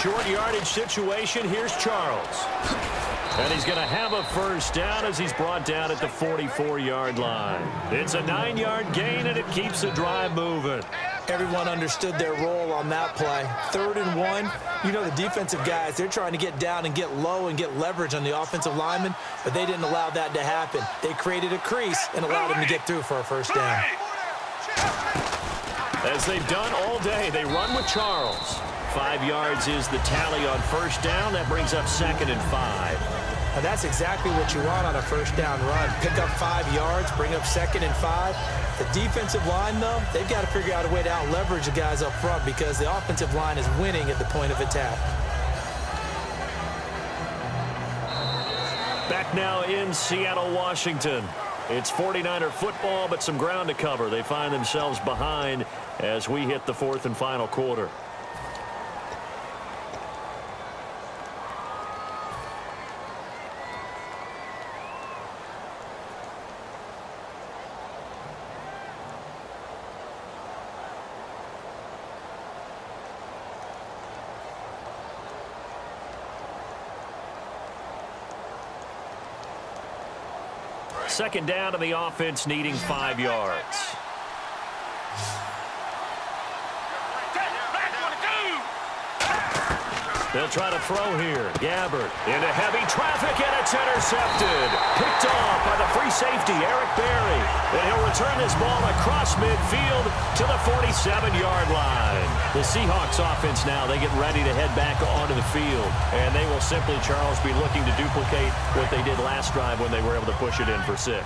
Short yardage situation. Here's Charles. And he's going to have a first down as he's brought down at the 44-yard line. It's a 9-yard gain, and it keeps the drive moving. Everyone understood their role on that play. 3rd and 1. You know the defensive guys, they're trying to get down and get low and get leverage on the offensive lineman, but they didn't allow that to happen. They created a crease and allowed him to get through for a first down. As they've done all day, they run with Charles. 5 yards is the tally on first down. That brings up 2nd and 5. And that's exactly what you want on a first down run. Pick up 5 yards, bring up 2nd and 5. The defensive line, though, they've got to figure out a way to out-leverage the guys up front because the offensive line is winning at the point of attack. Back now in Seattle, Washington. It's 49er football, but some ground to cover. They find themselves behind as we hit the 4th and final quarter. Second down to the offense, needing 5 yards. They'll try to throw here. Gabbert into heavy traffic, and it's intercepted. Picked off by the free safety, Eric Berry. And he'll return this ball across midfield to the 47-yard line. The Seahawks offense now, they get ready to head back onto the field. And they will simply, Charles, be looking to duplicate what they did last drive when they were able to push it in for 6.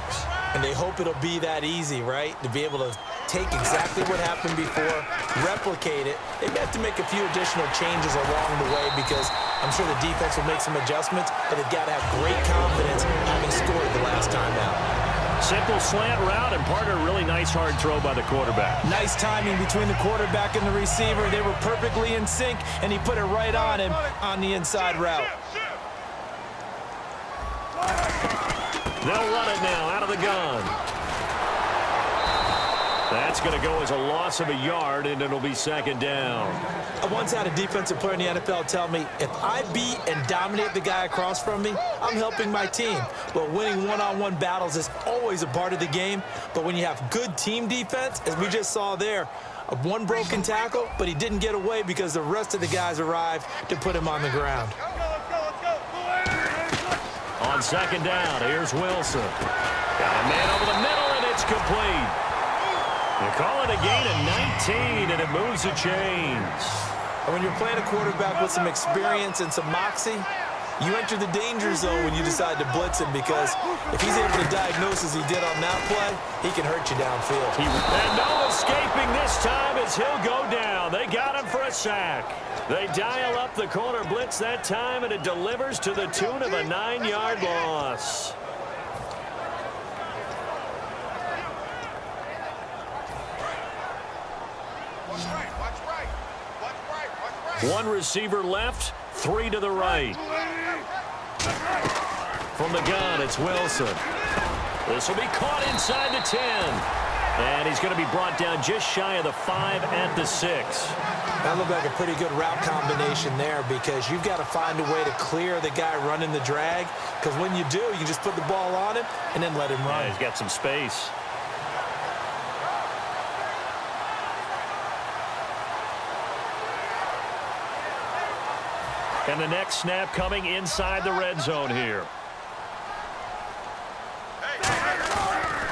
And they hope it'll be that easy, right? To be able to take exactly what happened before, replicate it. They have to make a few additional changes along the way because I'm sure the defense will make some adjustments, but they've got to have great confidence having scored the last time out. Simple slant route, and partner, really nice hard throw by the quarterback. Nice timing between the quarterback and the receiver. They were perfectly in sync, and he put it right on him on the inside route. They'll run it now out of the gun. That's going to go as a loss of a yard, and it'll be 2nd down. I once had a defensive player in the NFL tell me, if I beat and dominate the guy across from me, I'm helping my team. Well, winning one-on-one battles is always a part of the game, but when you have good team defense, as we just saw there, one broken tackle, but he didn't get away because the rest of the guys arrived to put him on the ground. On 2nd down, here's Wilson. Got a man over the middle, and it's complete. They call it a gain of 19, and it moves the chains. And when you're playing a quarterback with some experience and some moxie, you enter the danger zone when you decide to blitz him because if he's able to diagnose as he did on that play, he can hurt you downfield. And no escaping this time as he'll go down. They got him for a sack. They dial up the corner blitz that time, and it delivers to the tune of a 9-yard loss. One receiver left, 3 to the right. From the gun, it's Wilson. This will be caught inside the 10. And he's going to be brought down just shy of the 5 at the 6. That looked like a pretty good route combination there because you've got to find a way to clear the guy running the drag because when you do, you can just put the ball on him and then let him run. Yeah, he's got some space. And the next snap coming inside the red zone here.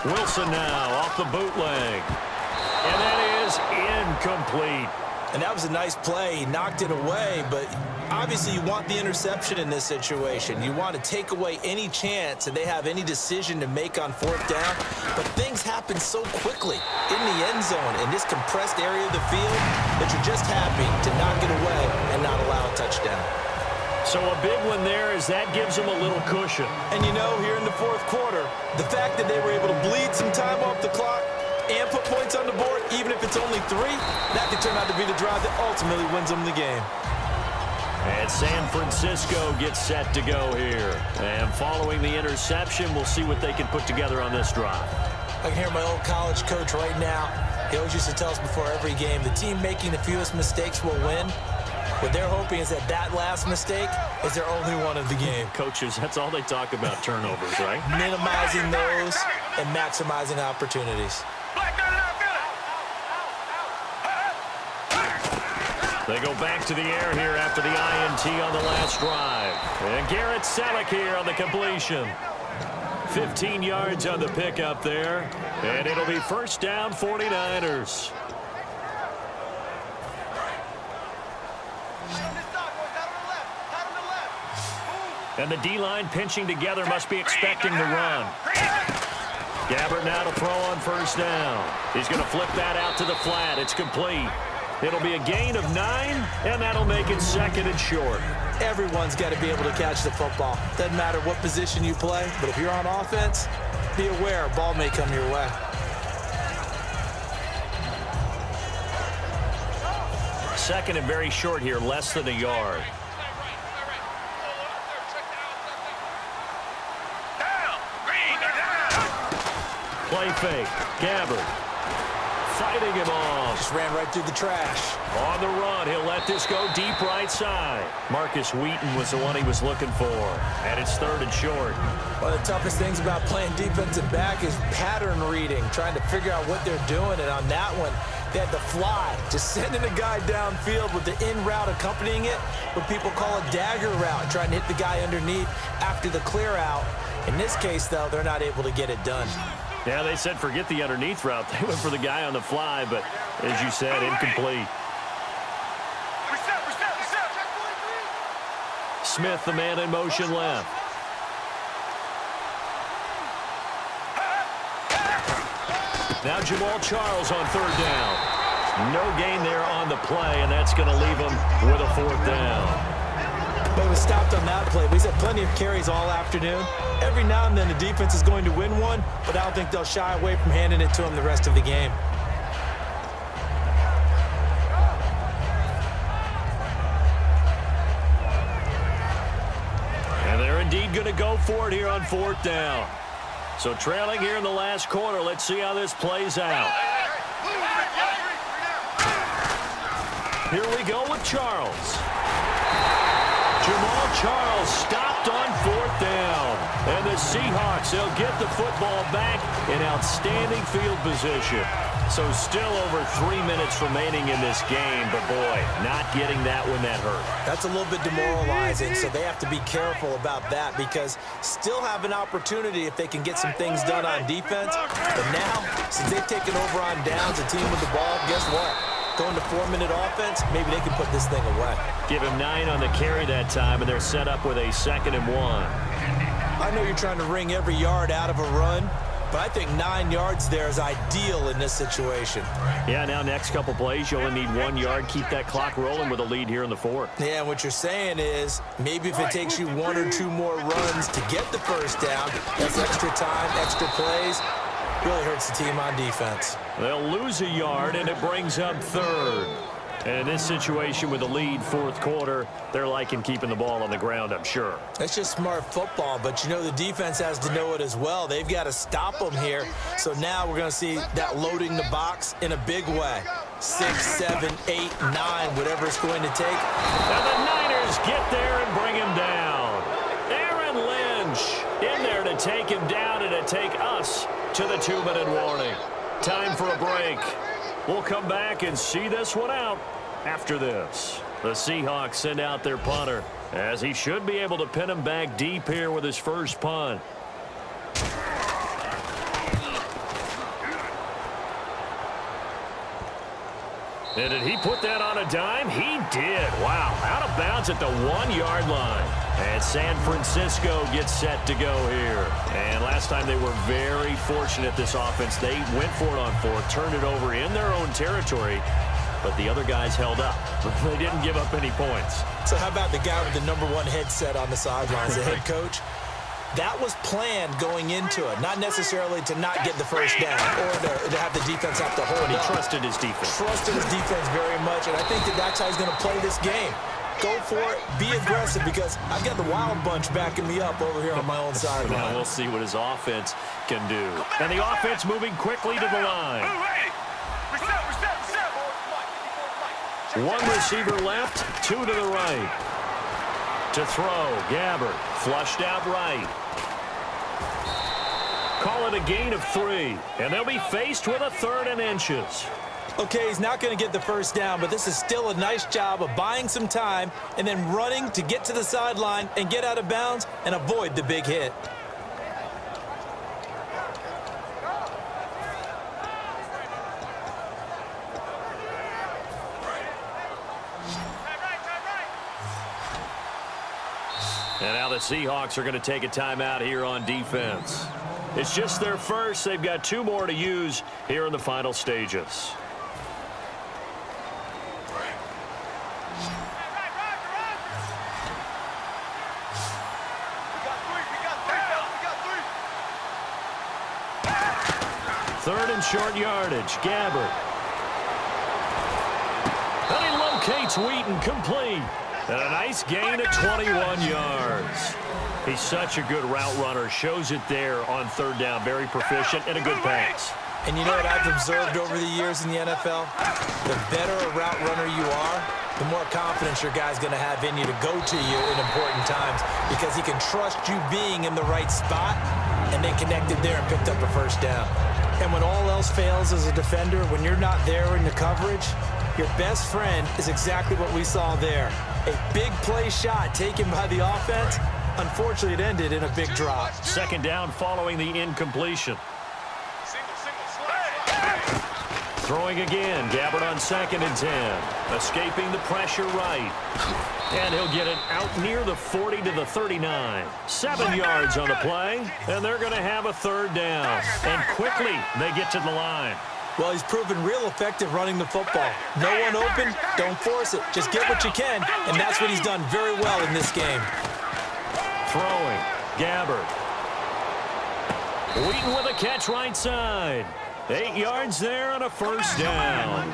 Wilson now off the bootleg. And that is incomplete. And that was a nice play. He knocked it away, but obviously you want the interception in this situation. You want to take away any chance that they have any decision to make on 4th down. But things happen so quickly in the end zone in this compressed area of the field that you're just happy to knock it away and not allow a touchdown. So a big one there as that gives them a little cushion. And you know, here in the 4th quarter, the fact that they were able to bleed some time off the clock and put points on the board, even if it's only 3, that could turn out to be the drive that ultimately wins them the game. And San Francisco gets set to go here. And following the interception, we'll see what they can put together on this drive. I can hear my old college coach right now. He always used to tell us before every game, the team making the fewest mistakes will win. What they're hoping is that that last mistake is their only one of the game. Coaches, that's all they talk about, turnovers, right? Minimizing those and maximizing opportunities. They go back to the air here after the INT on the last drive. And Garrett Selleck here on the completion. 15 yards on the pickup there. And it'll be first down 49ers. And the D-line pinching together must be expecting the run. Gabbert now to throw on first down. He's going to flip that out to the flat. It's complete. It'll be a gain of 9, and that'll make it second and short. Everyone's got to be able to catch the football. Doesn't matter what position you play, but if you're on offense, be aware a ball may come your way. Second and very short here, less than a yard. Play fake. Gabbert fighting him off. Just ran right through the trash. On the run, he'll let this go deep right side. Marcus Wheaton was the one he was looking for. And it's third and short. One of the toughest things about playing defensive back is pattern reading, trying to figure out what they're doing. And on that one, they had the fly, just sending a guy downfield with the in route accompanying it, what people call a dagger route, trying to hit the guy underneath after the clear out. In this case, though, they're not able to get it done. Yeah, they said forget the underneath route. They went for the guy on the fly, but as you said, incomplete. Smith, the man in motion left. Now Jamal Charles on third down. No gain there on the play, and that's going to leave him with a fourth down. But he was stopped on that play. He's had plenty of carries all afternoon. Every now and then the defense is going to win one, but I don't think they'll shy away from handing it to him the rest of the game. And they're indeed going to go for it here on fourth down. So trailing here in the last quarter. Let's see how this plays out. Here we go with Charles. Jamal Charles stopped on fourth down. And the Seahawks, they'll get the football back in outstanding field position. So still over 3 minutes remaining in this game. But, boy, not getting that when that hurt. That's a little bit demoralizing, so they have to be careful about that because still have an opportunity if they can get some things done on defense. But now, since they've taken over on downs, a team with the ball, guess what? Going to 4-minute offense, maybe they can put this thing away. Give him 9 on the carry that time, and they're set up with a 2nd and 1. I know you're trying to wring every yard out of a run, but I think 9 yards there is ideal in this situation. Yeah, now next couple plays, you only need 1 yard. Keep that clock rolling with a lead here in the fourth. Yeah, and what you're saying is maybe if it takes you 1 or 2 more runs to get the first down, that's extra time, extra plays. Really hurts the team on defense. They'll lose a yard, and it brings up third. And in this situation with the lead, fourth quarter, they're liking keeping the ball on the ground, I'm sure. It's just smart football, but you know the defense has to know it as well. They've got to stop them here. So now we're going to see that loading the box in a big way. 6, 7, 8, 9, whatever it's going to take. And the Niners get there and bring him down. Aaron Lynch in there to take him down and to take us to the 2-minute warning. Time for a break. We'll come back and see this one out after this. The Seahawks send out their punter, as he should be able to pin him back deep here with his first punt. And did he put that on a dime? He did. Wow, out of bounds at the 1-yard line. And San Francisco gets set to go here. And last time they were very fortunate, this offense. They went for it on fourth, turned it over in their own territory, but the other guys held up. They didn't give up any points. So how about the guy with the #1 headset on the sidelines, the head coach? That was planned going into it, not necessarily to not get the first down or to have the defense have to hold But he up. trusted his defense. Trusted his defense very much, and I think that's how he's going to play this game. Go for it, be aggressive, because I've got the wild bunch backing me up over here on my own sideline. Now we'll see what his offense can do. And the offense moving quickly to the line. One receiver left, 2 to the right. To throw, Gabbert, flushed out right. Call it a gain of 3, and they'll be faced with a 3rd and inches. Okay, he's not going to get the first down, but this is still a nice job of buying some time and then running to get to the sideline and get out of bounds and avoid the big hit. And now the Seahawks are going to take a timeout here on defense. It's just their first. They've got 2 more to use here in the final stages. Third and short yardage. Gabbert. And he locates Wheaton, complete. And a nice gain of 21 yards. He's such a good route runner. Shows it there on 3rd down. Very proficient and a good pass. And you know what I've observed over the years in the NFL? The better a route runner you are, the more confidence your guy's going to have in you to go to you in important times because he can trust you being in the right spot, and they connected there and picked up a first down. And when all else fails as a defender, when you're not there in the coverage, your best friend is exactly what we saw there. A big play shot taken by the offense. Unfortunately, it ended in a big drop. 2nd down following the incompletion. Throwing again. Gabbert on 2nd and 10. Escaping the pressure right. And he'll get it out near the 40 to the 39. 7 yards on the play. And they're going to have a 3rd down. And quickly, they get to the line. Well, he's proven real effective running the football. No one open, don't force it. Just get what you can, and that's what he's done very well in this game. Throwing, Gabbert. Wheaton with a catch right side. 8 yards there and a first down.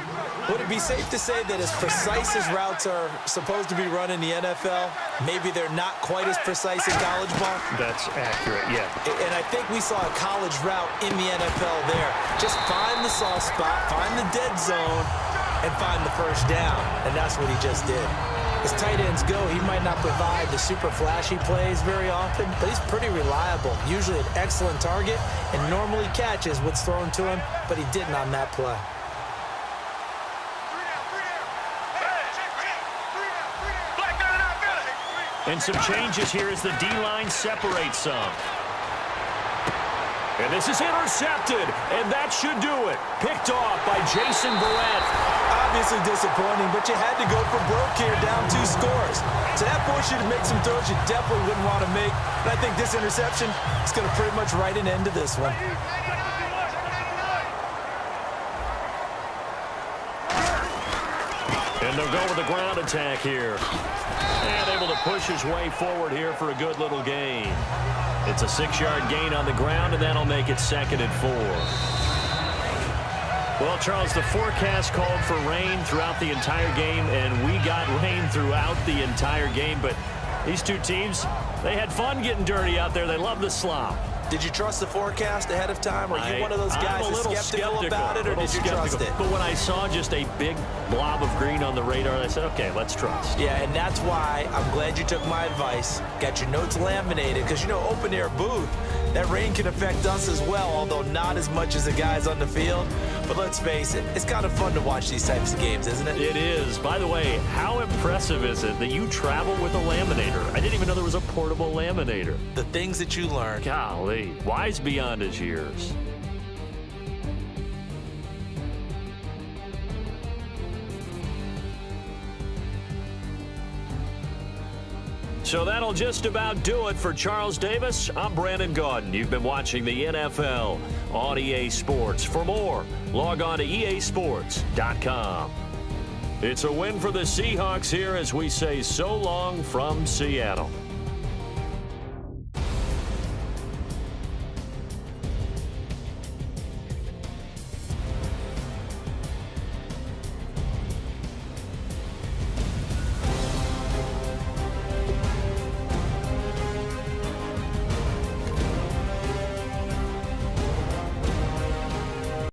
Would it be safe to say that as precise as routes are supposed to be run in the NFL, maybe they're not quite as precise in college ball? That's accurate, yeah. And I think we saw a college route in the NFL there. Just find the soft spot, find the dead zone, and find the first down. And that's what he just did. As tight ends go, he might not provide the super flashy plays very often, but he's pretty reliable, usually an excellent target, and normally catches what's thrown to him, but he didn't on that play. And some changes here as the D-line separates some. And this is intercepted, and that should do it. Picked off by Jason Verrett. Obviously disappointing, but you had to go for broke here, down 2 scores. So that forced you to make some throws you definitely wouldn't want to make. And I think this interception is going to pretty much write an end to this one. And they'll go with the ground attack here. And able to push his way forward here for a good little gain. It's a 6-yard gain on the ground, and that'll make it 2nd and 4. Well, Charles, the forecast called for rain throughout the entire game, and we got rain throughout the entire game. But these two teams, they had fun getting dirty out there. They love the slop. Did you trust the forecast ahead of time? Or are you one of those guys that's skeptical about it, or did you trust it? But when I saw just a big blob of green on the radar, I said, okay, let's trust. Yeah, and that's why I'm glad you took my advice. Got your notes laminated, because, you know, open-air booth, that rain can affect us as well, although not as much as the guys on the field. But let's face it, it's kind of fun to watch these types of games, isn't it? It is. By the way, how impressive is it that you travel with a laminator? I didn't even know there was a portable laminator. The things that you learn. Golly, wise beyond his years. So that'll just about do it for Charles Davis. I'm Brandon Gaudin. You've been watching the NFL on EA Sports. For more, log on to easports.com. It's a win for the Seahawks here as we say so long from Seattle.